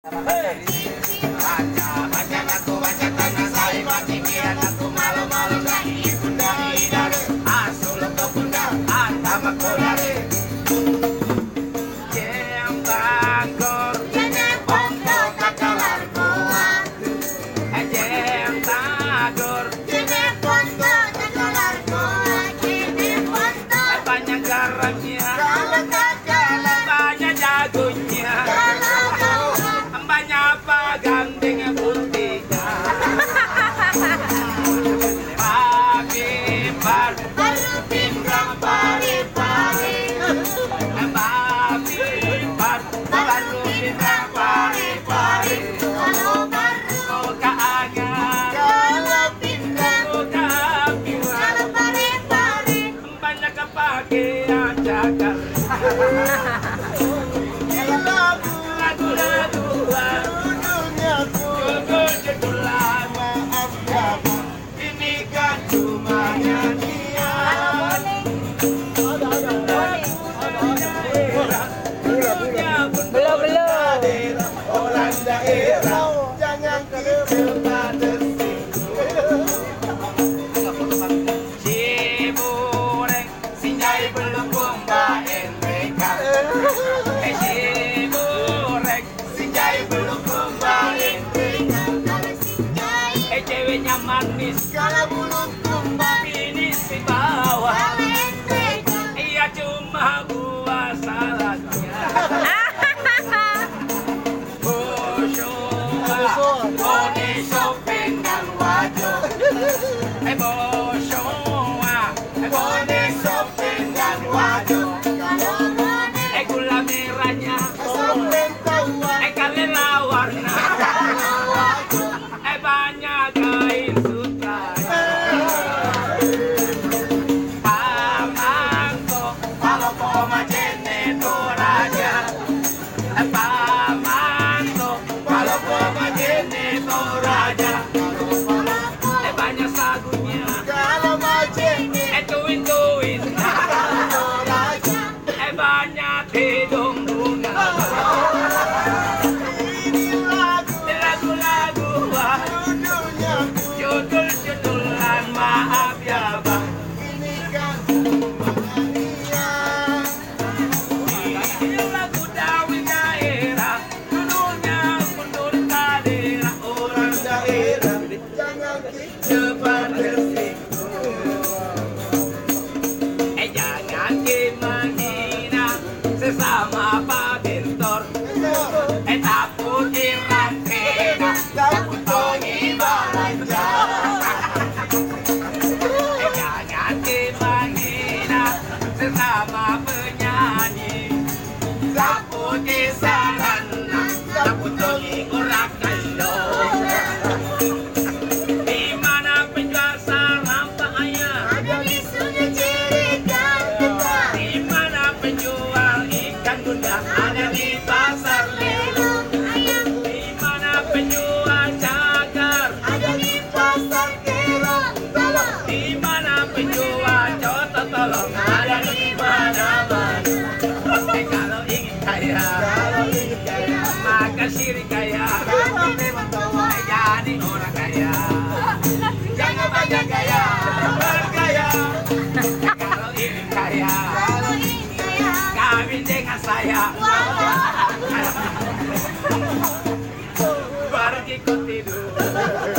Baca aku baca tanah saya pikiran aku malam-malam lagi bunda hidare asul ke bunda antama kolare yang tangkor jene pondo kakalar koan yang tangkor jene pondo kakalar koan jene pondo banyak garamnya banyak jagonya banyak pagandeng putihnya Pagimbar baru pinggang pari-pari Pagimbar baru pinggang pari-pari kalau baru kaangan kalau pinggang kalau pari-pari banyak kepakean jagal manis kalau mulut kumbang ini si bawah iya cuma gua salahnya Boni shopping dan wajah Boni shopping dan wajah gula merahnya kalelawarna banyak kain sutra pamangko kalau koma jene toraja pamangko kalau koma jene toraja banyak sagunya kalau majene tuin-tuin toraja banyak hidung bunga judul-judulan maaf ya bang ini kan ini lagu Dawi daerah judulnya mundur daerah orang daerah jangan cepat tersinggung jangan menghina sesama Pak Bintor taputin rantena taputongi balanja jangan menghina sesama penyanyi taputin sarana taputongi orang kandung di mana penjual sarang Pak Ayah ada di sungai Cirikan di mana penjual ikan gundang ada di pasar Lelong di mana penjual cagar ada di pasar Kerong di mana penjual coto tolong ada di mana-mana kalau ingin kaya maka sirik kaya jadi orang kaya jangan banyak gaya bergaya kalau ingin kaya kawin dengan saya baru ikut tidur